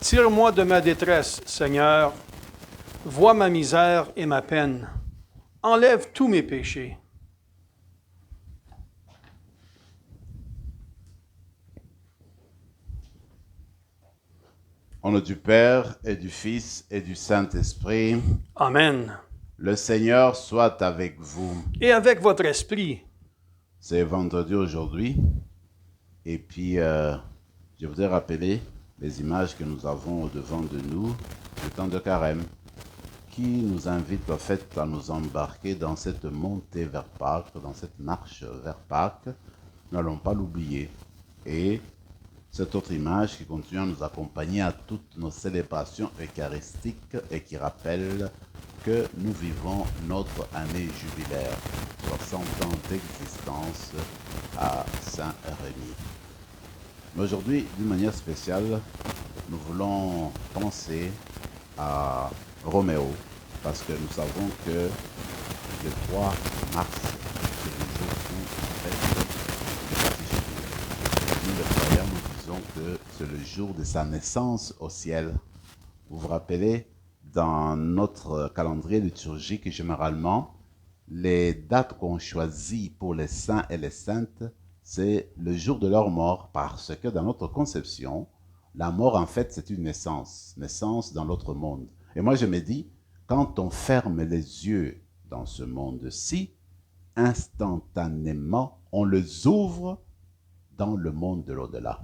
Tire-moi de ma détresse, Seigneur. Vois ma misère et ma peine. Enlève tous mes péchés. Au nom du Père et du Fils et du Saint-Esprit, Amen. le Seigneur soit avec vous. Et avec votre esprit. C'est vendredi aujourd'hui. Et puis, je voudrais rappeler les images que nous avons au-devant de nous du temps de carême, qui nous invite en fait à nous embarquer dans cette montée vers Pâques, dans cette marche vers Pâques. Nous n'allons pas l'oublier. Et cette autre image qui continue à nous accompagner à toutes nos célébrations eucharistiques et qui rappelle que nous vivons notre année jubilaire, 60 ans d'existence à Saint-Rémy. Mais aujourd'hui, d'une manière spéciale, nous voulons penser à Roméo, parce que nous savons que le 3 mars, c'est le jour où en fait, nous les croyants, nous disons que c'est le jour de sa naissance au ciel. Vous vous rappelez, dans notre calendrier liturgique, généralement, les dates qu'on choisit pour les saints et les saintes, c'est le jour de leur mort, parce que dans notre conception, la mort, en fait, c'est une naissance dans l'autre monde. Et moi, je me dis, quand on ferme les yeux dans ce monde-ci, instantanément, on les ouvre dans le monde de l'au-delà.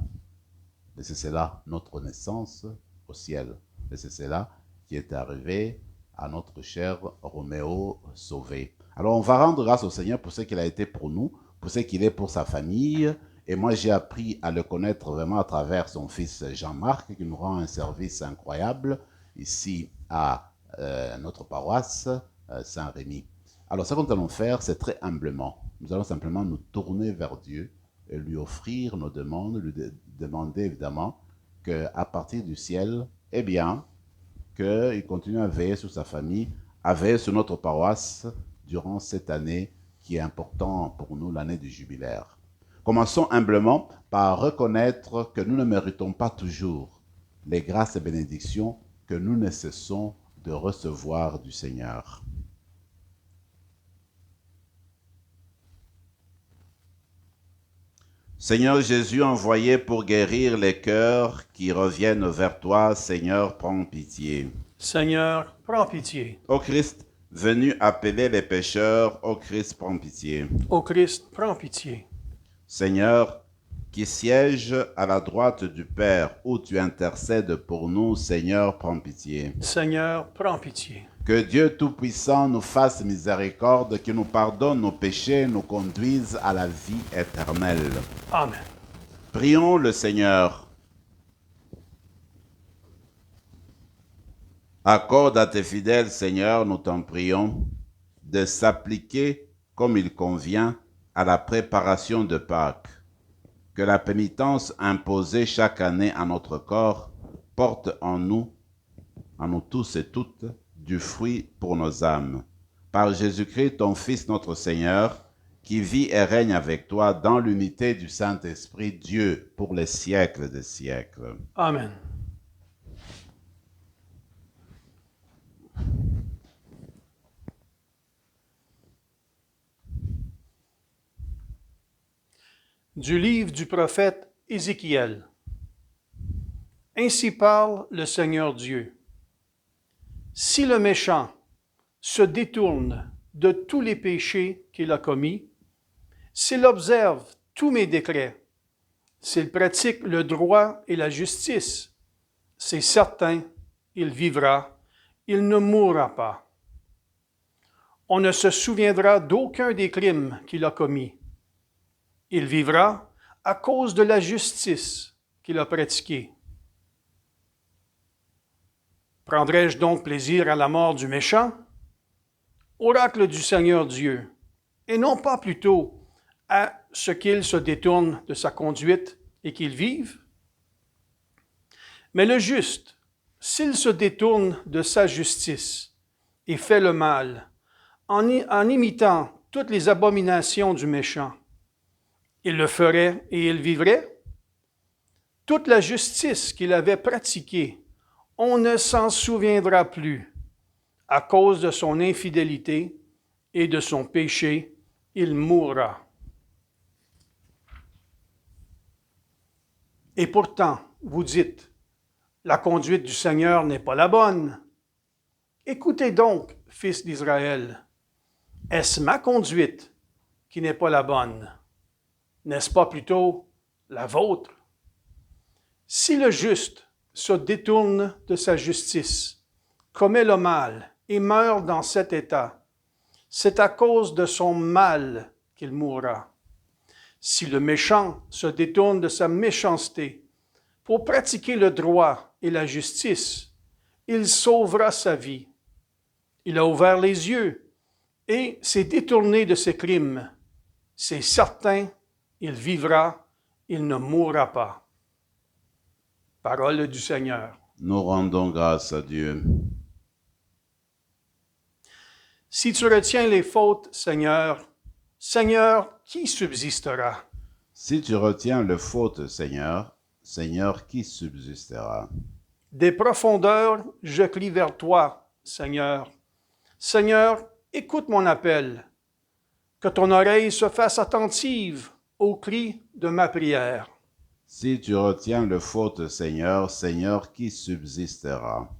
Et c'est cela notre naissance au ciel. Et c'est cela qui est arrivé à notre cher Roméo sauvé. Alors on va rendre grâce au Seigneur pour ce qu'il a été pour nous, pour ce qu'il est pour sa famille. Et moi j'ai appris à le connaître vraiment à travers son fils Jean-Marc, qui nous rend un service incroyable ici à notre paroisse Saint-Rémy. Alors ce que nous allons faire, c'est très humblement. Nous allons simplement nous tourner vers Dieu et lui offrir nos demandes, lui demander évidemment qu'à partir du ciel, eh bien, qu'il continue à veiller sur sa famille, à veiller sur notre paroisse durant cette année qui est importante pour nous, l'année du jubilaire. Commençons humblement par reconnaître que nous ne méritons pas toujours les grâces et bénédictions que nous ne cessons de recevoir du Seigneur. Seigneur Jésus, envoyé pour guérir les cœurs qui reviennent vers toi, Seigneur, prends pitié. Seigneur, prends pitié. Ô Christ, venu appeler les pécheurs, ô Christ, prends pitié. Ô Christ, prends pitié. Seigneur, qui siège à la droite du Père, où tu intercèdes pour nous, Seigneur, prends pitié. Seigneur, prends pitié. Que Dieu Tout-Puissant nous fasse miséricorde, qu'il nous pardonne nos péchés, nous conduise à la vie éternelle. Amen. Prions le Seigneur. Accorde à tes fidèles, Seigneur, nous t'en prions, de s'appliquer comme il convient à la préparation de Pâques. Que la pénitence imposée chaque année à notre corps porte en nous tous et toutes, du fruit pour nos âmes. Par Jésus-Christ, ton Fils, notre Seigneur, qui vit et règne avec toi dans l'unité du Saint-Esprit, Dieu, pour les siècles des siècles. Amen. Du livre du prophète Ézéchiel. Ainsi parle le Seigneur Dieu. Si le méchant se détourne de tous les péchés qu'il a commis, s'il observe tous mes décrets, s'il pratique le droit et la justice, c'est certain, il vivra, il ne mourra pas. On ne se souviendra d'aucun des crimes qu'il a commis. Il vivra à cause de la justice qu'il a pratiquée. Prendrai-je donc plaisir à la mort du méchant? Oracle du Seigneur Dieu, et non pas plutôt à ce qu'il se détourne de sa conduite et qu'il vive? Mais le juste, s'il se détourne de sa justice et fait le mal, en imitant toutes les abominations du méchant, il le ferait et il vivrait? Toute la justice qu'il avait pratiquée on ne s'en souviendra plus. À cause de son infidélité et de son péché, il mourra. Et pourtant, vous dites, la conduite du Seigneur n'est pas la bonne. Écoutez donc, fils d'Israël, est-ce ma conduite qui n'est pas la bonne? N'est-ce pas plutôt la vôtre? Si le juste se détourne de sa justice, commet le mal et meurt dans cet état, c'est à cause de son mal qu'il mourra. Si le méchant se détourne de sa méchanceté pour pratiquer le droit et la justice, il sauvera sa vie. Il a ouvert les yeux et s'est détourné de ses crimes. C'est certain, il vivra, il ne mourra pas. Parole du Seigneur. Nous rendons grâce à Dieu. Si tu retiens les fautes, Seigneur, Seigneur, qui subsistera? Si tu retiens le faute, Seigneur, Seigneur, qui subsistera? Des profondeurs, je crie vers toi, Seigneur. Seigneur, écoute mon appel. Que ton oreille se fasse attentive au cri de ma prière. Si tu retiens le faute, Seigneur, Seigneur, qui subsistera?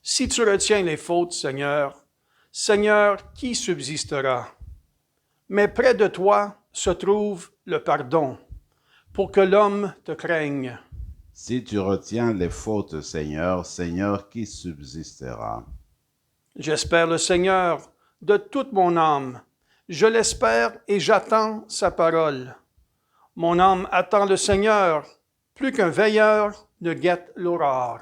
Si tu retiens les fautes, Seigneur, Seigneur, qui subsistera? Mais près de toi se trouve le pardon, pour que l'homme te craigne. Si tu retiens les fautes, Seigneur, Seigneur, qui subsistera? J'espère le Seigneur de toute mon âme. Je l'espère et j'attends sa parole. Mon âme attend le Seigneur, plus qu'un veilleur ne guette l'aurore.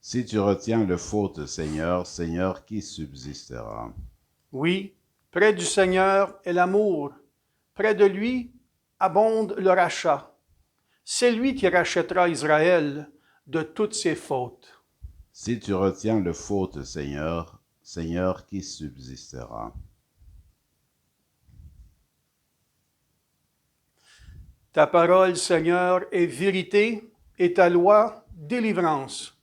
Si tu retiens le faute, Seigneur, Seigneur, qui subsistera? Oui, près du Seigneur est l'amour. Près de lui abonde le rachat. C'est lui qui rachètera Israël de toutes ses fautes. Si tu retiens le faute, Seigneur, Seigneur, qui subsistera? Ta parole, Seigneur, est vérité et ta loi, délivrance.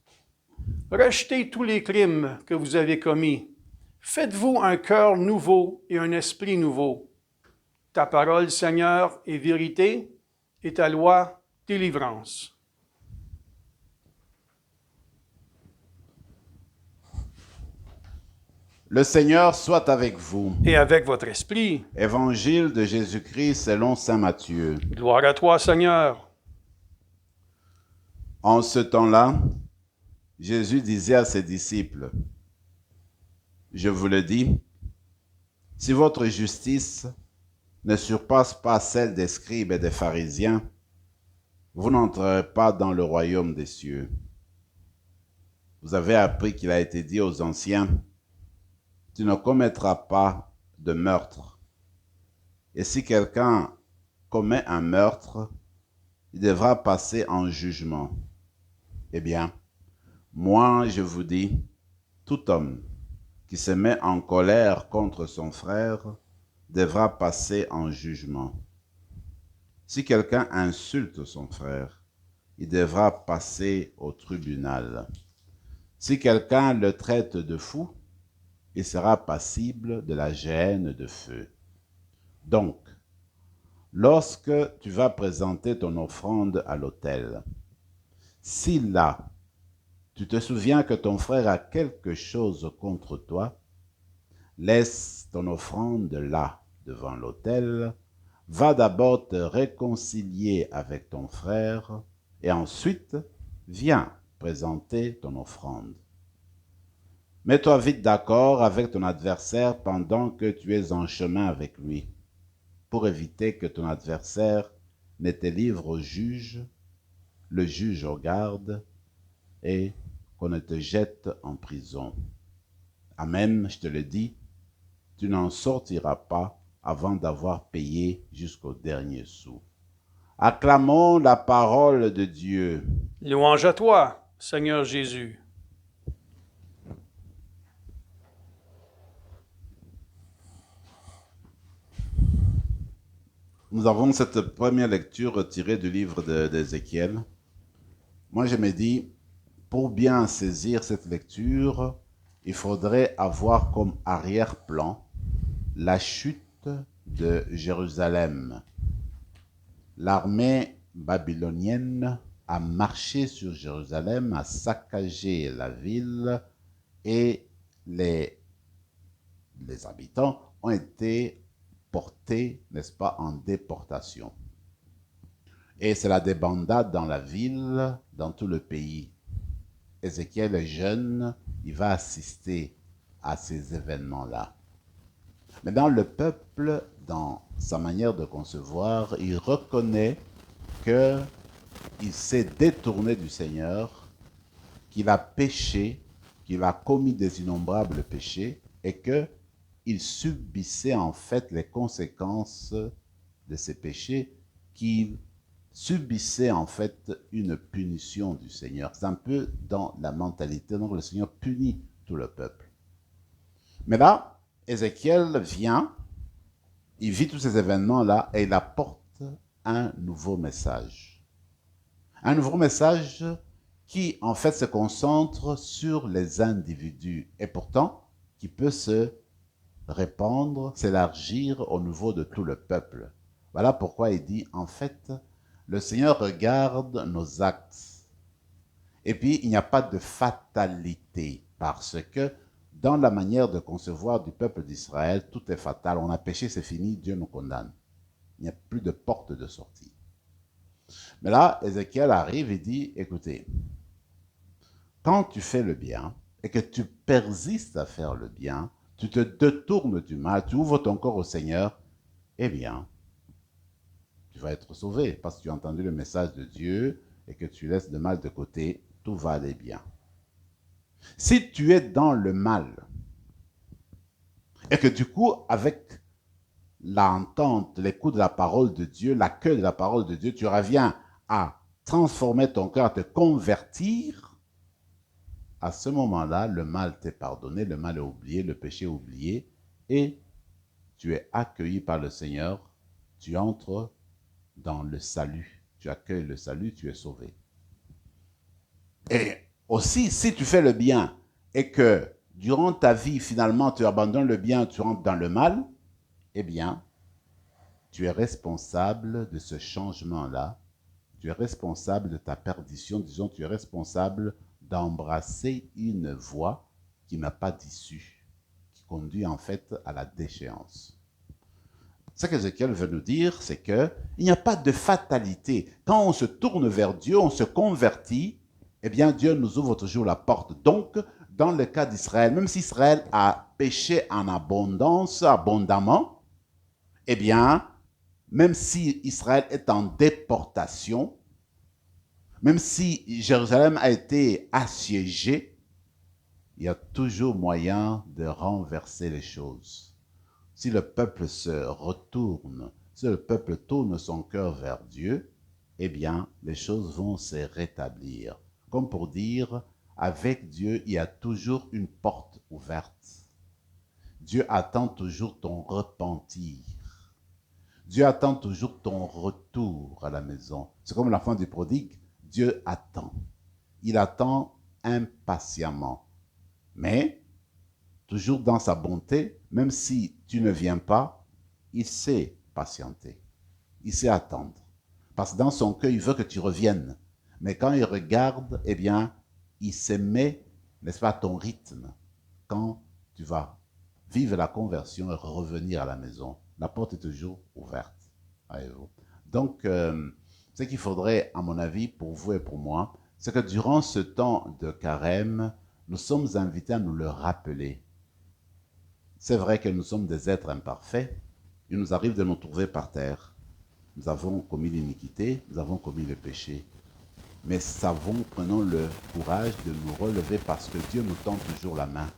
Rejetez tous les crimes que vous avez commis. Faites-vous un cœur nouveau et un esprit nouveau. Ta parole, Seigneur, est vérité et ta loi, délivrance. Le Seigneur soit avec vous. Et avec votre esprit. Évangile de Jésus-Christ selon saint Matthieu. Gloire à toi, Seigneur. En ce temps-là, Jésus disait à ses disciples, « Je vous le dis, si votre justice ne surpasse pas celle des scribes et des pharisiens, vous n'entrerez pas dans le royaume des cieux. Vous avez appris qu'il a été dit aux anciens, « Tu ne commettras pas de meurtre. » Et si quelqu'un commet un meurtre, il devra passer en jugement. Eh bien, moi je vous dis, tout homme qui se met en colère contre son frère devra passer en jugement. Si quelqu'un insulte son frère, il devra passer au tribunal. Si quelqu'un le traite de fou, il sera passible de la géhenne de feu. Donc, lorsque tu vas présenter ton offrande à l'autel, si là, tu te souviens que ton frère a quelque chose contre toi, laisse ton offrande là, devant l'autel, va d'abord te réconcilier avec ton frère, et ensuite, viens présenter ton offrande. Mets-toi vite d'accord avec ton adversaire pendant que tu es en chemin avec lui, pour éviter que ton adversaire ne te livre au juge, le juge au garde, et qu'on ne te jette en prison. Amen, je te le dis, tu n'en sortiras pas avant d'avoir payé jusqu'au dernier sou. Acclamons la parole de Dieu. Louange à toi, Seigneur Jésus. Nous avons cette première lecture tirée du livre d'Ézéchiel. Moi, je me dis, pour bien saisir cette lecture, il faudrait avoir comme arrière-plan la chute de Jérusalem. L'armée babylonienne a marché sur Jérusalem, a saccagé la ville et les habitants ont été portés, n'est-ce pas, en déportation. Et c'est la débandade dans la ville, dans tout le pays. Ézéchiel est jeune, il va assister à ces événements-là. Maintenant, le peuple, dans sa manière de concevoir, il reconnaît qu'il s'est détourné du Seigneur, qu'il a péché, qu'il a commis des innombrables péchés et qu'il subissait en fait les conséquences de ces péchés, qu'il subissait en fait une punition du Seigneur. C'est un peu dans la mentalité, donc le Seigneur punit tout le peuple. Mais là, Ézéchiel vient, il vit tous ces événements-là et il apporte un nouveau message. Un nouveau message qui en fait se concentre sur les individus et pourtant qui peut se répandre, s'élargir au niveau de tout le peuple. Voilà pourquoi il dit en fait, le Seigneur regarde nos actes. Et puis, il n'y a pas de fatalité parce que dans la manière de concevoir du peuple d'Israël, tout est fatal. On a péché, c'est fini, Dieu nous condamne. Il n'y a plus de porte de sortie. Mais là, Ézéchiel arrive et dit, écoutez, quand tu fais le bien et que tu persistes à faire le bien, tu te détournes du mal, tu ouvres ton corps au Seigneur, eh bien, tu vas être sauvé parce que tu as entendu le message de Dieu et que tu laisses le mal de côté, tout va aller bien. Si tu es dans le mal et que du coup, avec l'entente, l'écoute de la parole de Dieu, l'accueil de la parole de Dieu, tu reviens à transformer ton cœur, à te convertir, à ce moment-là, le mal t'est pardonné, le mal est oublié, le péché est oublié et tu es accueilli par le Seigneur, tu entres dans le salut, tu accueilles le salut, tu es sauvé. Et aussi, si tu fais le bien et que durant ta vie, finalement, tu abandonnes le bien, tu rentres dans le mal, eh bien, tu es responsable de ce changement-là. Tu es responsable de ta perdition. Disons, tu es responsable d'embrasser une voie qui n'a pas d'issue, qui conduit en fait à la déchéance. Ce qu'Ézéchiel veut nous dire, c'est qu'il n'y a pas de fatalité. Quand on se tourne vers Dieu, on se convertit, eh bien, Dieu nous ouvre toujours la porte. Donc, dans le cas d'Israël, même si Israël a péché en abondance, abondamment, eh bien, même si Israël est en déportation, même si Jérusalem a été assiégée, il y a toujours moyen de renverser les choses. Si le peuple se retourne, si le peuple tourne son cœur vers Dieu, eh bien, les choses vont se rétablir. Comme pour dire, avec Dieu, il y a toujours une porte ouverte. Dieu attend toujours ton repentir. Dieu attend toujours ton retour à la maison. C'est comme l'enfant du prodigue. Dieu attend. Il attend impatiemment. Mais, toujours dans sa bonté, même si tu ne viens pas, il sait patienter. Il sait attendre. Parce que dans son cœur, il veut que tu reviennes. Mais quand il regarde, eh bien, il se met, n'est-ce pas, à ton rythme. Quand tu vas vivre la conversion et revenir à la maison, la porte est toujours ouverte. Voyez-vous. Donc, ce qu'il faudrait, à mon avis, pour vous et pour moi, c'est que durant ce temps de carême, nous sommes invités à nous le rappeler. C'est vrai que nous sommes des êtres imparfaits. Il nous arrive de nous trouver par terre. Nous avons commis l'iniquité, nous avons commis le péché. Mais prenons le courage de nous relever parce que Dieu nous tend toujours la main.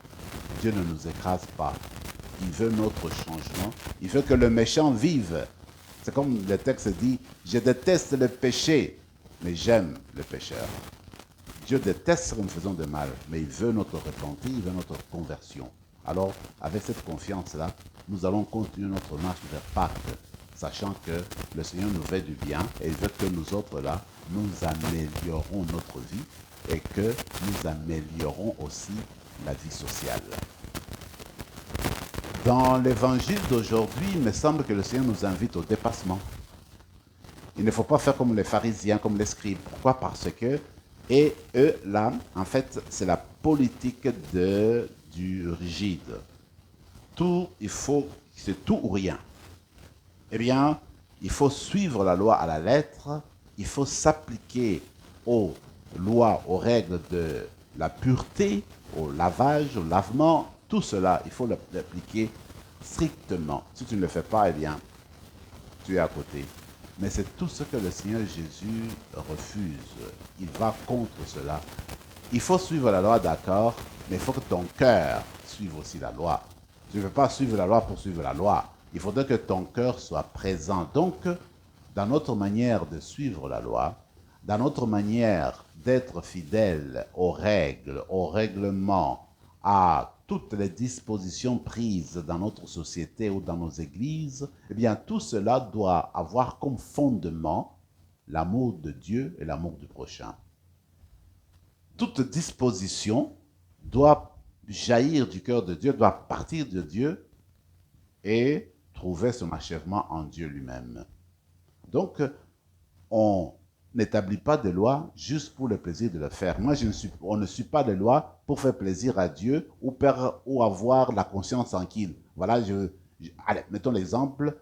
Dieu ne nous écrase pas. Il veut notre changement. Il veut que le méchant vive. C'est comme le texte dit, je déteste le péché, mais j'aime le pécheur. Dieu déteste ce que nous faisons de mal, mais il veut notre repentir, il veut notre conversion. Alors, avec cette confiance-là, nous allons continuer notre marche vers Pâques, sachant que le Seigneur nous fait du bien et il veut que nous autres, là, nous améliorons notre vie et que nous améliorons aussi la vie sociale. Dans l'évangile d'aujourd'hui, il me semble que le Seigneur nous invite au dépassement. Il ne faut pas faire comme les pharisiens, comme les scribes. Pourquoi? Parce que, et eux, là, en fait, c'est la politique du rigide. Tout, c'est tout ou rien. Eh bien, il faut suivre la loi à la lettre, il faut s'appliquer aux lois, aux règles de la pureté, au lavage, au lavement, tout cela, il faut l'appliquer strictement. Si tu ne le fais pas, eh bien, tu es à côté. Mais c'est tout ce que le Seigneur Jésus refuse. Il va contre cela. Il faut suivre la loi, d'accord, mais il faut que ton cœur suive aussi la loi. Tu ne veux pas suivre la loi pour suivre la loi. Il faudrait que ton cœur soit présent. Donc, dans notre manière de suivre la loi, dans notre manière d'être fidèle aux règles, aux règlements, à toutes les dispositions prises dans notre société ou dans nos églises, eh bien, tout cela doit avoir comme fondement l'amour de Dieu et l'amour du prochain. Toute disposition doit jaillir du cœur de Dieu, doit partir de Dieu et trouver son achèvement en Dieu lui-même. Donc, on n'établit pas de loi juste pour le plaisir de le faire. On ne suit pas de loi pour faire plaisir à Dieu ou avoir la conscience tranquille. Voilà, allez, mettons l'exemple.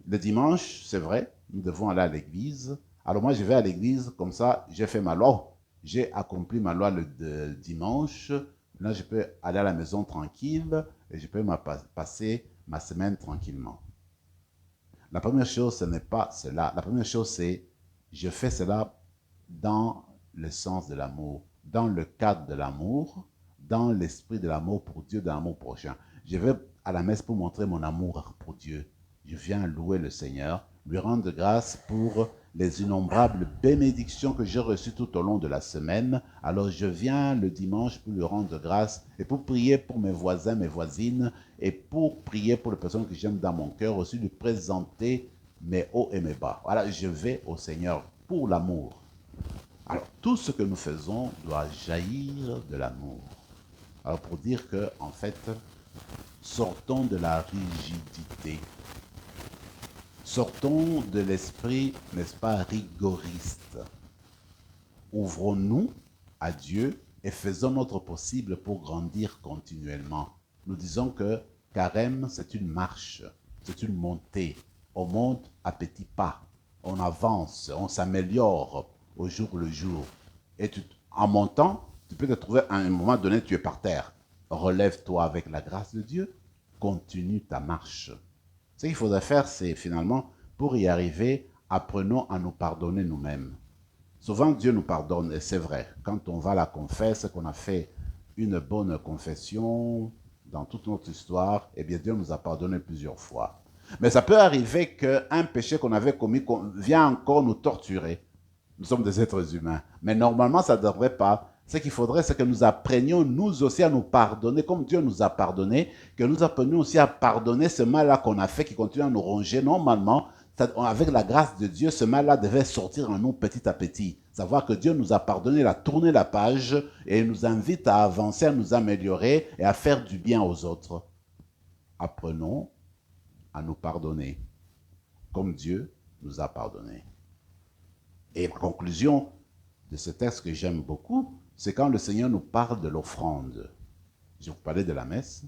Le dimanche, c'est vrai, nous devons aller à l'église. Alors moi, je vais à l'église, comme ça, j'ai fait ma loi. J'ai accompli ma loi le dimanche. Là, je peux aller à la maison tranquille et je peux passer ma semaine tranquillement. La première chose, ce n'est pas cela. La première chose, c'est je fais cela dans le sens de l'amour, dans le cadre de l'amour, dans l'esprit de l'amour pour Dieu, de l'amour prochain. Je vais à la messe pour montrer mon amour pour Dieu. Je viens louer le Seigneur, lui rendre grâce pour les innombrables bénédictions que j'ai reçues tout au long de la semaine. Alors je viens le dimanche pour lui rendre grâce et pour prier pour mes voisins, mes voisines, et pour prier pour les personnes que j'aime dans mon cœur, aussi lui présenter mes hauts et mes bas. Voilà, je vais au Seigneur pour l'amour. Alors, tout ce que nous faisons doit jaillir de l'amour. Alors, pour dire que, en fait, sortons de la rigidité. Sortons de l'esprit, n'est-ce pas, rigoriste. Ouvrons-nous à Dieu et faisons notre possible pour grandir continuellement. Nous disons que carême, c'est une marche, c'est une montée. On monte à petits pas, on avance, on s'améliore au jour le jour. Et en montant, tu peux te trouver à un moment donné, tu es par terre. Relève-toi avec la grâce de Dieu, continue ta marche. Ce qu'il faudrait faire, c'est finalement, pour y arriver, apprenons à nous pardonner nous-mêmes. Souvent, Dieu nous pardonne, et c'est vrai. Quand on va à la confesse, qu'on a fait une bonne confession dans toute notre histoire, eh bien, Dieu nous a pardonné plusieurs fois. Mais ça peut arriver qu'un péché qu'on avait commis vient encore nous torturer. Nous sommes des êtres humains. Mais normalement, ça ne devrait pas. Ce qu'il faudrait, c'est que nous apprenions, nous aussi, à nous pardonner, comme Dieu nous a pardonné, que nous apprenions aussi à pardonner ce mal-là qu'on a fait, qui continue à nous ronger. Normalement, avec la grâce de Dieu, ce mal-là devait sortir en nous petit à petit. Savoir que Dieu nous a pardonné, il a tourné la page et il nous invite à avancer, à nous améliorer et à faire du bien aux autres. Apprenons à nous pardonner, comme Dieu nous a pardonné. Et la conclusion de ce texte que j'aime beaucoup, c'est quand le Seigneur nous parle de l'offrande. Je vous parlais de la messe.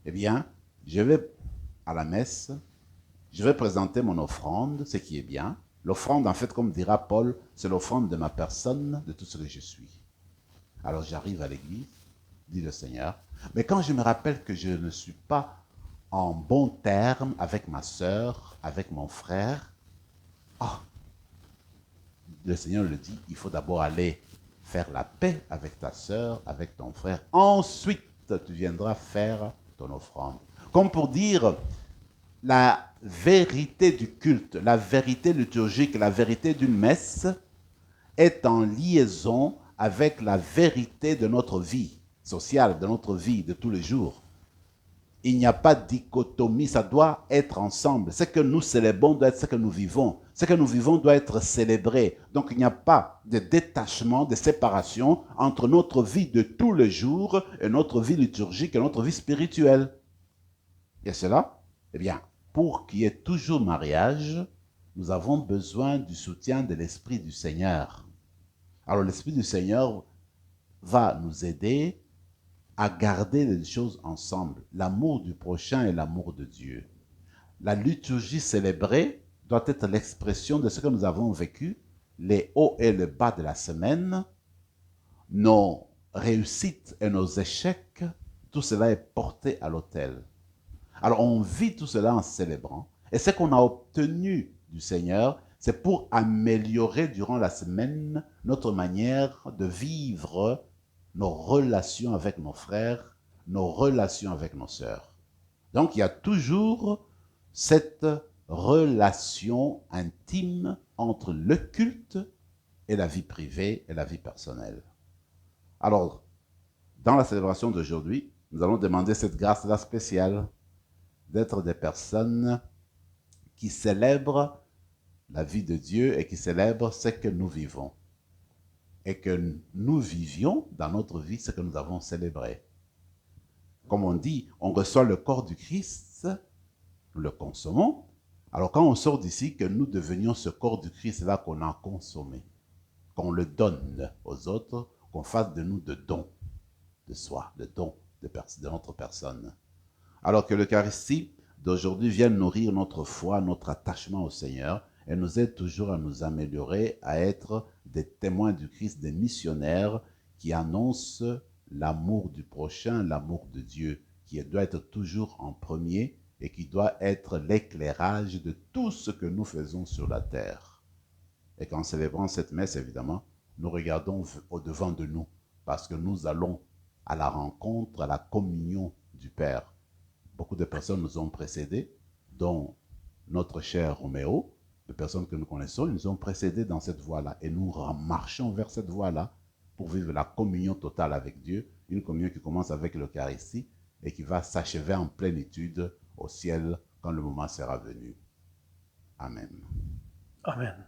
Eh bien, je vais à la messe, je vais présenter mon offrande, ce qui est bien. L'offrande, en fait, comme dira Paul, c'est l'offrande de ma personne, de tout ce que je suis. Alors j'arrive à l'église, dit le Seigneur, mais quand je me rappelle que je ne suis pas en bon terme avec ma sœur, avec mon frère, le Seigneur le dit, il faut d'abord aller faire la paix avec ta sœur, avec ton frère. Ensuite, tu viendras faire ton offrande. Comme pour dire, la vérité du culte, la vérité liturgique, la vérité d'une messe est en liaison avec la vérité de notre vie sociale, de notre vie de tous les jours. Il n'y a pas de dichotomie, ça doit être ensemble. Ce que nous célébrons doit être ce que nous vivons. Ce que nous vivons doit être célébré. Donc il n'y a pas de détachement, de séparation entre notre vie de tous les jours et notre vie liturgique et notre vie spirituelle. Et cela, eh bien, pour qu'il y ait toujours mariage, nous avons besoin du soutien de l'Esprit du Seigneur. Alors l'Esprit du Seigneur va nous aider à garder les choses ensemble, l'amour du prochain et l'amour de Dieu. La liturgie célébrée doit être l'expression de ce que nous avons vécu, les hauts et les bas de la semaine, nos réussites et nos échecs, tout cela est porté à l'autel. Alors on vit tout cela en célébrant, et ce qu'on a obtenu du Seigneur, c'est pour améliorer durant la semaine notre manière de vivre nos relations avec nos frères, nos relations avec nos sœurs. Donc il y a toujours cette relation intime entre le culte et la vie privée et la vie personnelle. Alors, dans la célébration d'aujourd'hui, nous allons demander cette grâce-là spéciale d'être des personnes qui célèbrent la vie de Dieu et qui célèbrent ce que nous vivons. Et que nous vivions dans notre vie ce que nous avons célébré. Comme on dit, on reçoit le corps du Christ, nous le consommons. Alors quand on sort d'ici, que nous devenions ce corps du Christ là qu'on a consommé, qu'on le donne aux autres, qu'on fasse de nous de dons de soi, de dons de notre personne. Alors que l'Eucharistie d'aujourd'hui vient nourrir notre foi, notre attachement au Seigneur, et nous aide toujours à nous améliorer, à être des témoins du Christ, des missionnaires qui annoncent l'amour du prochain, l'amour de Dieu, qui doit être toujours en premier et qui doit être l'éclairage de tout ce que nous faisons sur la terre. Et qu'en célébrant cette messe, évidemment, nous regardons au-devant de nous, parce que nous allons à la rencontre, à la communion du Père. Beaucoup de personnes nous ont précédés, dont notre cher Roméo, de personnes que nous connaissons, ils nous ont précédés dans cette voie-là. Et nous marchons vers cette voie-là pour vivre la communion totale avec Dieu, une communion qui commence avec l'Eucharistie et qui va s'achever en plénitude au ciel quand le moment sera venu. Amen. Amen.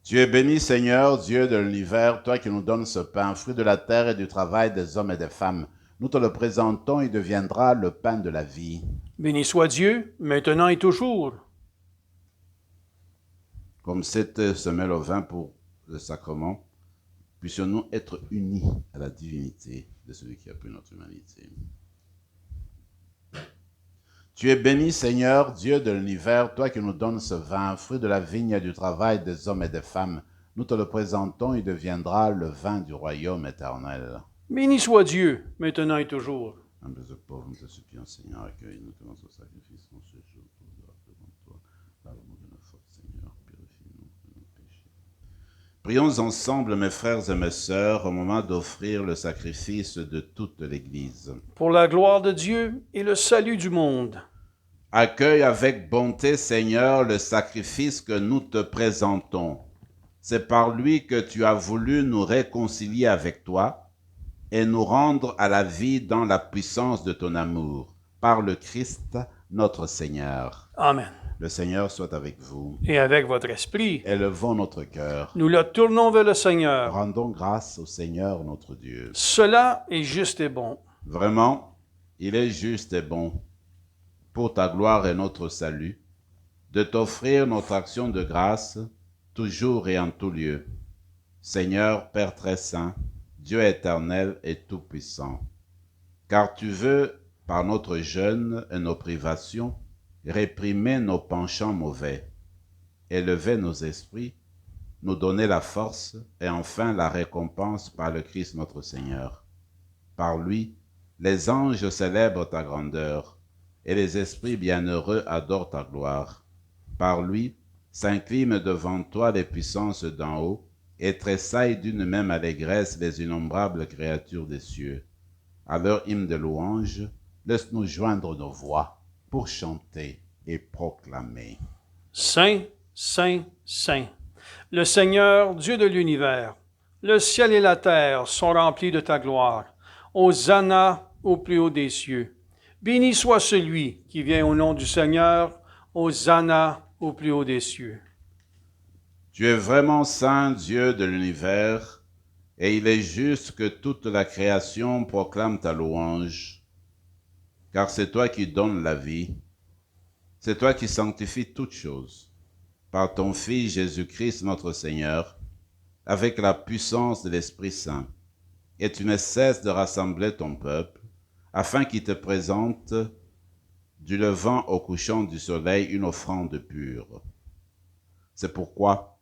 Tu es béni, Seigneur, Dieu de l'univers, toi qui nous donnes ce pain, fruit de la terre et du travail des hommes et des femmes. Nous te le présentons, il deviendra le pain de la vie. Béni soit Dieu, maintenant et toujours. Comme cette se mêle au vin pour le sacrement, puissions-nous être unis à la divinité de celui qui a pris notre humanité. Tu es béni, Seigneur, Dieu de l'univers, toi qui nous donnes ce vin, fruit de la vigne et du travail des hommes et des femmes. Nous te le présentons, il deviendra le vin du royaume éternel. Béni soit Dieu, maintenant et toujours. Humbles et pauvres, nous te supplions, Seigneur, accueille-nous comme ce sacrifice en ce jour pour gloire devant toi. Pardonne-nous de nos fautes, Seigneur, purifie-nous de nos péchés. Prions ensemble, mes frères et mes sœurs, au moment d'offrir le sacrifice de toute l'Église. Pour la gloire de Dieu et le salut du monde. Accueille avec bonté, Seigneur, le sacrifice que nous te présentons. C'est par lui que tu as voulu nous réconcilier avec toi et nous rendre à la vie dans la puissance de ton amour, par le Christ, notre Seigneur. Amen. Le Seigneur soit avec vous. Et avec votre esprit, Élevons notre cœur. nous le tournons vers le Seigneur. Rendons grâce au Seigneur notre Dieu. Cela est juste et bon. Vraiment, il est juste et bon, pour ta gloire et notre salut, de t'offrir notre action de grâce, toujours et en tout lieu. Seigneur, Père très saint, Dieu éternel et tout-puissant, car tu veux, par notre jeûne et nos privations, réprimer nos penchants mauvais, élever nos esprits, nous donner la force et enfin la récompense par le Christ notre Seigneur. Par lui, les anges célèbrent ta grandeur, et les esprits bienheureux adorent ta gloire. Par lui, s'inclinent devant toi les puissances d'en haut, et tressaillent d'une même allégresse les innombrables créatures des cieux. À leur hymne de louange, laisse-nous joindre nos voix pour chanter et proclamez. Saint, Saint, Saint, le Seigneur, Dieu de l'univers, le ciel et la terre sont remplis de ta gloire. Hosanna au plus haut des cieux. Béni soit celui qui vient au nom du Seigneur. Hosanna au plus haut des cieux. Tu es vraiment saint, Dieu de l'univers, et il est juste que toute la création proclame ta louange, car c'est toi qui donnes la vie, c'est toi qui sanctifies toutes choses, par ton Fils Jésus-Christ notre Seigneur, avec la puissance de l'Esprit Saint, et tu ne cesses de rassembler ton peuple, afin qu'il te présente, du levant au couchant du soleil, une offrande pure. C'est pourquoi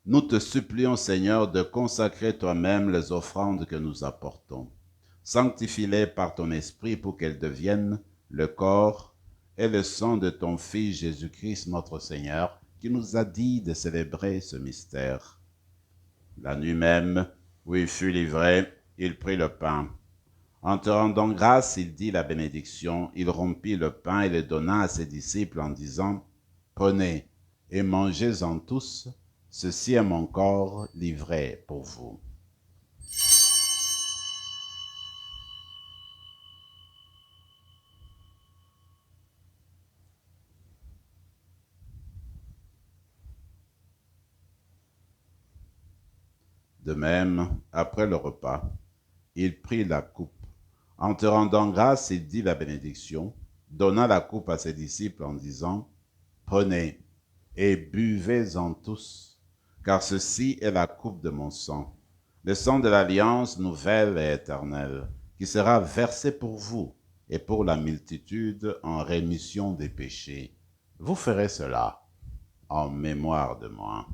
nous te supplions, Seigneur, de consacrer toi-même les offrandes que nous apportons. Sanctifie-les par ton Esprit pour qu'elles deviennent le corps et le sang de ton Fils Jésus-Christ notre Seigneur, qui nous a dit de célébrer ce mystère. La nuit même, où il fut livré, il prit le pain. En te rendant grâce, il dit la bénédiction, il rompit le pain et le donna à ses disciples en disant, « Prenez et mangez-en tous, ceci est mon corps livré pour vous. » De même, après le repas, il prit la coupe. En te rendant grâce, il dit la bénédiction, donna la coupe à ses disciples en disant, « Prenez et buvez-en tous, car ceci est la coupe de mon sang, le sang de l'alliance nouvelle et éternelle, qui sera versé pour vous et pour la multitude en rémission des péchés. Vous ferez cela en mémoire de moi. »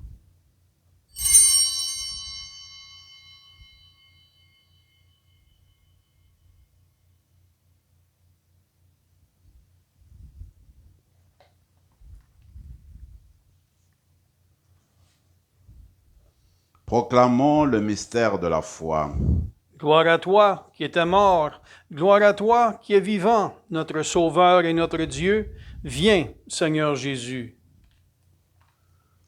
Proclamons le mystère de la foi. Gloire à toi qui étais mort, gloire à toi qui es vivant, notre Sauveur et notre Dieu. Viens, Seigneur Jésus.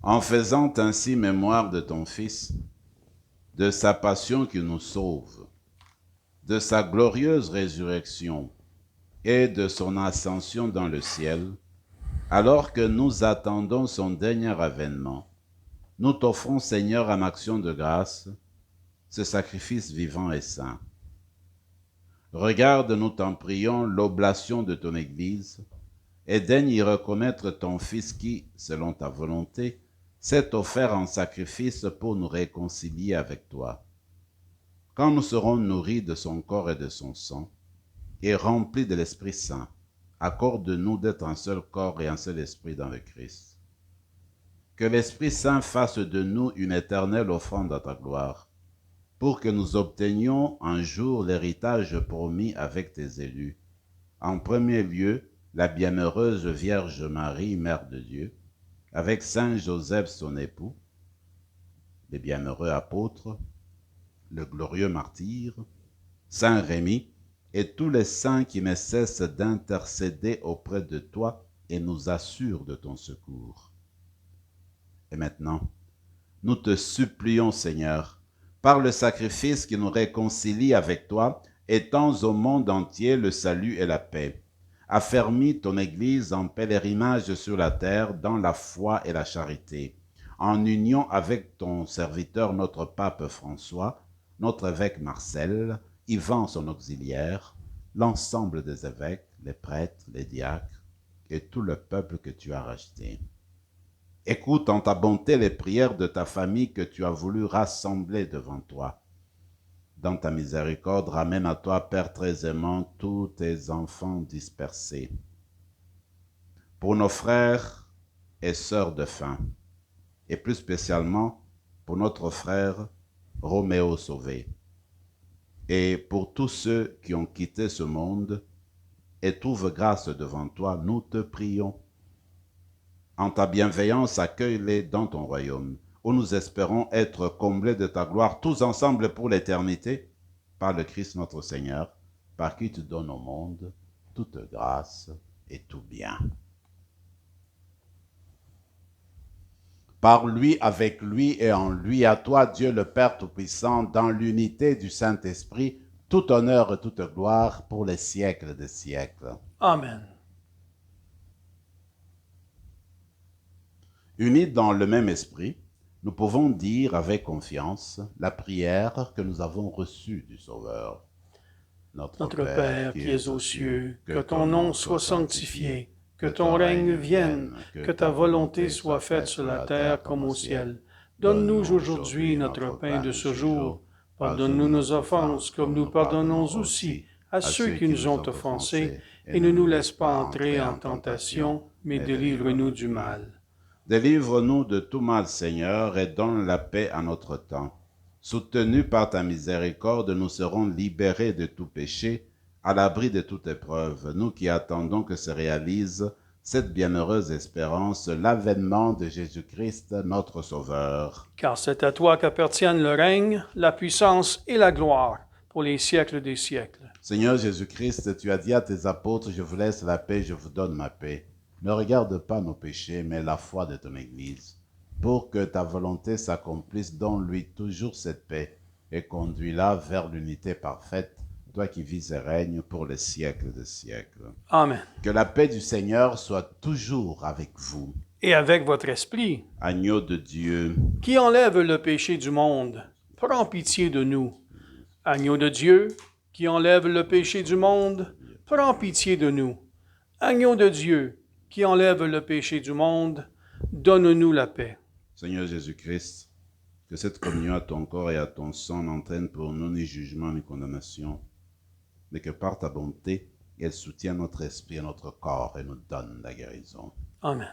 En faisant ainsi mémoire de ton Fils, de sa passion qui nous sauve, de sa glorieuse résurrection et de son ascension dans le ciel, alors que nous attendons son dernier avènement, nous t'offrons, Seigneur, en action de grâce, ce sacrifice vivant et saint. Regarde, nous t'en prions, l'oblation de ton Église, et daigne y reconnaître ton Fils qui, selon ta volonté, s'est offert en sacrifice pour nous réconcilier avec toi. Quand nous serons nourris de son corps et de son sang, et remplis de l'Esprit Saint, accorde-nous d'être un seul corps et un seul esprit dans le Christ. Que l'Esprit Saint fasse de nous une éternelle offrande à ta gloire, pour que nous obtenions un jour l'héritage promis avec tes élus. En premier lieu, la bienheureuse Vierge Marie, Mère de Dieu, avec Saint Joseph son époux, les bienheureux apôtres, le glorieux martyr, Saint Rémy, et tous les saints qui ne cessent d'intercéder auprès de toi et nous assurent de ton secours. Et maintenant, nous te supplions, Seigneur, par le sacrifice qui nous réconcilie avec toi, étends au monde entier le salut et la paix. Affermis ton Église en pèlerinage sur la terre dans la foi et la charité, en union avec ton serviteur notre pape François, notre évêque Marcel, Ivan son auxiliaire, l'ensemble des évêques, les prêtres, les diacres et tout le peuple que tu as racheté. Écoute en ta bonté les prières de ta famille que tu as voulu rassembler devant toi. Dans ta miséricorde, ramène à toi, Père très aimant, tous tes enfants dispersés. Pour nos frères et sœurs de faim, et plus spécialement pour notre frère Roméo Sauvé, et pour tous ceux qui ont quitté ce monde et trouvent grâce devant toi, nous te prions. En ta bienveillance, accueille-les dans ton royaume, où nous espérons être comblés de ta gloire, tous ensemble pour l'éternité, par le Christ notre Seigneur, par qui tu donnes au monde toute grâce et tout bien. par lui, avec lui et en lui, à toi, Dieu le Père Tout-Puissant, dans l'unité du Saint-Esprit, tout honneur et toute gloire pour les siècles des siècles. Amen. Unis dans le même esprit, nous pouvons dire avec confiance la prière que nous avons reçue du Sauveur. Notre Père qui es aux cieux, que ton nom soit sanctifié, que ton règne vienne, que ta volonté soit faite sur la terre comme au ciel. Donne-nous aujourd'hui notre pain de ce jour. Pardonne-nous nos offenses comme nous pardonnons aussi à ceux qui nous ont offensés, et ne nous laisse pas entrer en tentation, mais délivre-nous du mal. Délivre-nous de tout mal, Seigneur, et donne la paix à notre temps. Soutenus par ta miséricorde, nous serons libérés de tout péché, à l'abri de toute épreuve, nous qui attendons que se réalise cette bienheureuse espérance, l'avènement de Jésus-Christ, notre Sauveur. Car c'est à toi qu'appartiennent le règne, la puissance et la gloire pour les siècles des siècles. Seigneur Jésus-Christ, tu as dit à tes apôtres, je vous laisse la paix, je vous donne ma paix. Ne regarde pas nos péchés, mais la foi de ton Église, pour que ta volonté s'accomplisse, donne-lui toujours cette paix, et conduis-la vers l'unité parfaite, toi qui vis et règnes pour les siècles des siècles. Amen. Que la paix du Seigneur soit toujours avec vous. Et avec votre esprit, Agneau de Dieu, qui enlève le péché du monde, prends pitié de nous. Agneau de Dieu, qui enlève le péché du monde, prends pitié de nous. Agneau de Dieu, qui enlève le péché du monde, donne-nous la paix. Seigneur Jésus-Christ, que cette communion à ton corps et à ton sang n'entraîne pour nous ni jugement ni condamnation, mais que par ta bonté, elle soutienne notre esprit et notre corps et nous donne la guérison. Amen.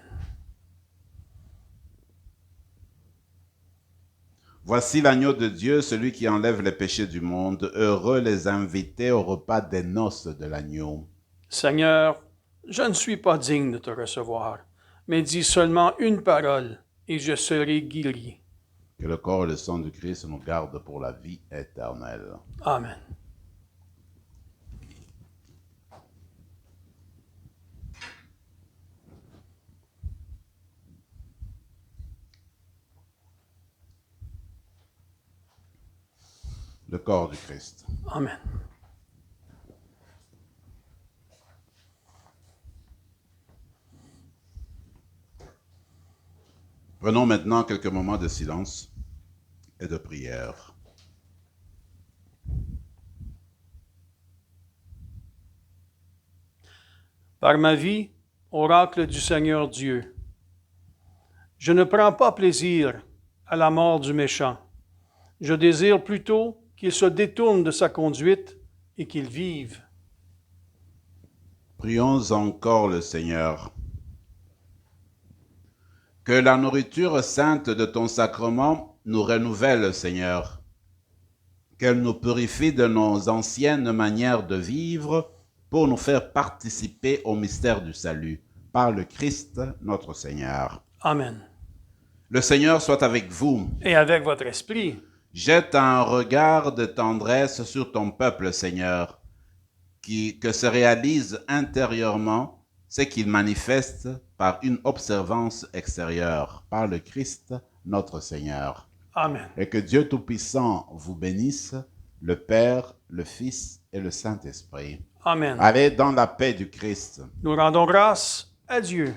Voici l'agneau de Dieu, celui qui enlève les péchés du monde. Heureux les invités au repas des noces de l'agneau. Seigneur, je ne suis pas digne de te recevoir, mais dis seulement une parole, et je serai guéri. Que le corps et le sang du Christ nous gardent pour la vie éternelle. Amen. Le corps du Christ. Amen. Prenons maintenant quelques moments de silence et de prière. Par ma vie, oracle du Seigneur Dieu, je ne prends pas plaisir à la mort du méchant. Je désire plutôt qu'il se détourne de sa conduite et qu'il vive. Prions encore le Seigneur. Que la nourriture sainte de ton sacrement nous renouvelle, Seigneur. Qu'elle nous purifie de nos anciennes manières de vivre pour nous faire participer au mystère du salut, par le Christ notre Seigneur. Amen. Le Seigneur soit avec vous. Et avec votre esprit. Jette un regard de tendresse sur ton peuple, Seigneur, que se réalise intérieurement ce qu'il manifeste par une observance extérieure, par le Christ notre Seigneur. Amen. Et que Dieu Tout-Puissant vous bénisse, le Père, le Fils et le Saint-Esprit. Amen. Allez dans la paix du Christ. Nous rendons grâce à Dieu.